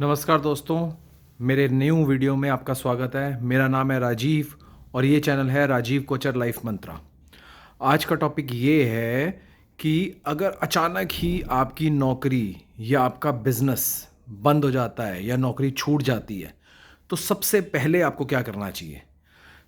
नमस्कार दोस्तों, मेरे न्यू वीडियो में आपका स्वागत है। मेरा नाम है राजीव और ये चैनल है राजीव कोचर लाइफ मंत्रा। आज का टॉपिक ये है कि अगर अचानक ही आपकी नौकरी या आपका बिजनेस बंद हो जाता है या नौकरी छूट जाती है तो सबसे पहले आपको क्या करना चाहिए।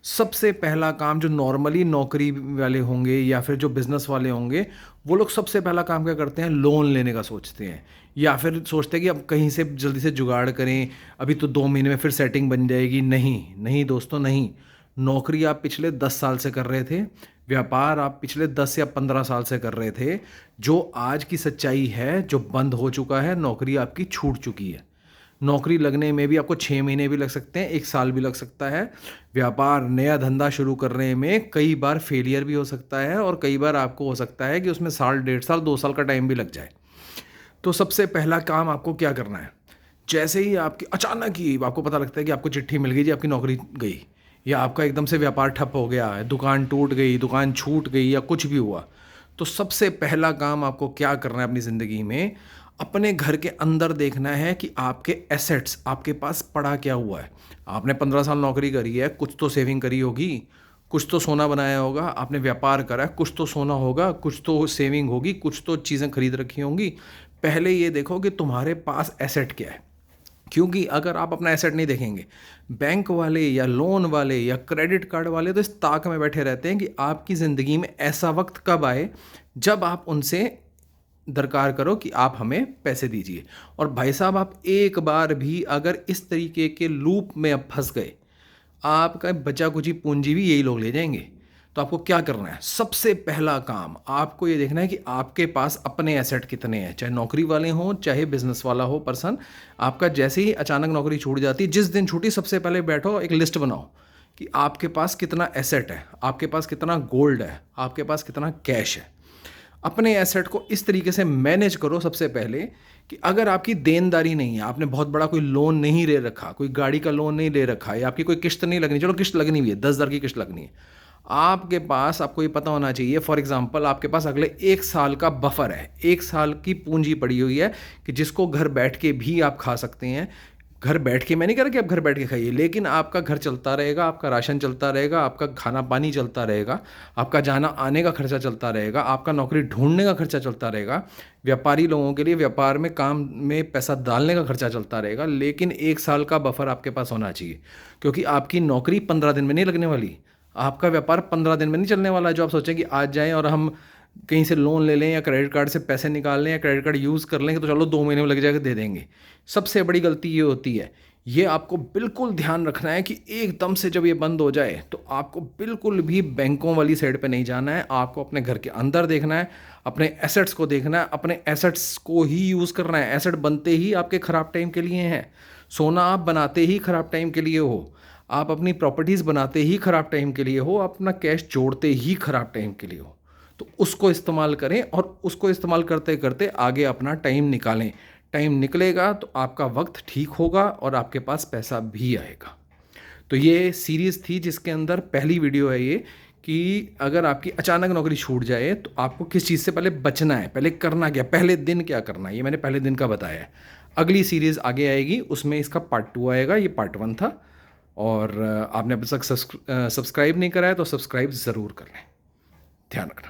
सबसे पहला काम जो नॉर्मली नौकरी वाले होंगे या फिर जो बिज़नेस वाले होंगे, वो लोग सबसे पहला काम क्या करते हैं, लोन लेने का सोचते हैं या फिर सोचते हैं कि अब कहीं से जल्दी से जुगाड़ करें, अभी तो 2 महीने में फिर सेटिंग बन जाएगी। नहीं नहीं दोस्तों, नहीं। नौकरी आप पिछले 10 साल से कर रहे थे, व्यापार आप पिछले 10 या 15 साल से कर रहे थे। जो आज की सच्चाई है, जो बंद हो चुका है, नौकरी आपकी छूट चुकी है। नौकरी लगने में भी आपको 6 महीने भी लग सकते हैं, 1 साल भी लग सकता है। व्यापार नया धंधा शुरू करने में कई बार फेलियर भी हो सकता है और कई बार आपको हो सकता है कि उसमें साल, 1.5 साल, 2 साल का टाइम भी लग जाए। तो सबसे पहला काम आपको क्या करना है, जैसे ही आपकी अचानक ही आपको पता लगता है कि आपको चिट्ठी मिल गई जी, आपकी नौकरी गई, या आपका एकदम से व्यापार ठप हो गया है, दुकान टूट गई, दुकान छूट गई या कुछ भी हुआ, तो सबसे पहला काम आपको क्या करना है अपनी ज़िंदगी में, अपने घर के अंदर देखना है कि आपके एसेट्स आपके पास पड़ा क्या हुआ है। आपने 15 साल नौकरी करी है, कुछ तो सेविंग करी होगी, कुछ तो सोना बनाया होगा, आपने व्यापार करा है, कुछ तो सोना होगा, कुछ तो सेविंग होगी, कुछ तो चीज़ें खरीद रखी होंगी। पहले ये देखो कि तुम्हारे पास एसेट क्या है, क्योंकि अगर आप अपना एसेट नहीं देखेंगे, बैंक वाले या लोन वाले या क्रेडिट कार्ड वाले तो इस ताक में बैठे रहते हैं कि आपकी ज़िंदगी में ऐसा वक्त कब आए जब आप उनसे दरकार करो कि आप हमें पैसे दीजिए। और भाई साहब, आप एक बार भी अगर इस तरीके के लूप में अब फंस गए, आपका बचा कुची पूंजी भी यही लोग ले जाएंगे। तो आपको क्या करना है, सबसे पहला काम आपको ये देखना है कि आपके पास अपने एसेट कितने हैं, चाहे नौकरी वाले हों चाहे बिजनेस वाला हो पर्सन। आपका जैसे ही अचानक नौकरी छूट जाती है, जिस दिन छूटी, सबसे पहले बैठो एक लिस्ट बनाओ कि आपके पास कितना एसेट है, आपके पास कितना गोल्ड है, आपके पास कितना कैश है। अपने एसेट को इस तरीके से मैनेज करो सबसे पहले कि अगर आपकी देनदारी नहीं है, आपने बहुत बड़ा कोई लोन नहीं ले रखा, कोई गाड़ी का लोन नहीं ले रखा है, या आपकी कोई किस्त नहीं लगनी, चलो किस्त लगनी भी है, 10,000 की किस्त लगनी है आपके पास, आपको ये पता होना चाहिए फॉर एग्जांपल आपके पास अगले 1 साल का बफर है, 1 साल की पूंजी पड़ी हुई है कि जिसको घर बैठ के भी आप खा सकते हैं। घर बैठ के मैं नहीं कह रहा कि आप घर बैठ के खाइए, लेकिन आपका घर चलता रहेगा, आपका राशन चलता रहेगा, आपका खाना पानी चलता रहेगा, आपका जाना आने का खर्चा चलता रहेगा, आपका नौकरी ढूंढने का खर्चा चलता रहेगा, व्यापारी लोगों के लिए व्यापार में काम में पैसा डालने का खर्चा चलता रहेगा। लेकिन 1 साल का बफर आपके पास होना चाहिए, क्योंकि आपकी नौकरी 15 दिन में नहीं लगने वाली, आपका व्यापार 15 दिन में नहीं चलने वाला है। जो आप सोचें कि आज जाएं और हम कहीं से लोन ले लें या क्रेडिट कार्ड से पैसे निकाल लें या क्रेडिट कार्ड यूज़ कर लेंगे तो चलो 2 महीने में लग जाएगा, दे देंगे। सबसे बड़ी गलती ये होती है। ये आपको बिल्कुल ध्यान रखना है कि एकदम से जब ये बंद हो जाए तो आपको बिल्कुल भी बैंकों वाली साइड पे नहीं जाना है, आपको अपने घर के अंदर देखना है, अपने एसेट्स को देखना है, अपने एसेट्स को ही यूज़ करना है। एसेट बनते ही आपके ख़राब टाइम के लिए हैं, सोना आप बनाते ही ख़राब टाइम के लिए हो, आप अपनी प्रॉपर्टीज़ बनाते ही ख़राब टाइम के लिए हो, अपना कैश जोड़ते ही ख़राब टाइम के लिए हो। तो उसको इस्तेमाल करें और उसको इस्तेमाल करते करते आगे अपना टाइम निकालें। टाइम निकलेगा तो आपका वक्त ठीक होगा और आपके पास पैसा भी आएगा। तो ये सीरीज़ थी जिसके अंदर पहली वीडियो है ये, कि अगर आपकी अचानक नौकरी छूट जाए तो आपको किस चीज़ से पहले बचना है, पहले करना क्या, पहले दिन क्या करना है। ये मैंने पहले दिन का बताया है। अगली सीरीज़ आगे आएगी, उसमें इसका पार्ट 2 आएगा। ये पार्ट 1 था। और आपने अब तक सब्सक्राइब नहीं करा है तो सब्सक्राइब ज़रूर कर लें। ध्यान रखना।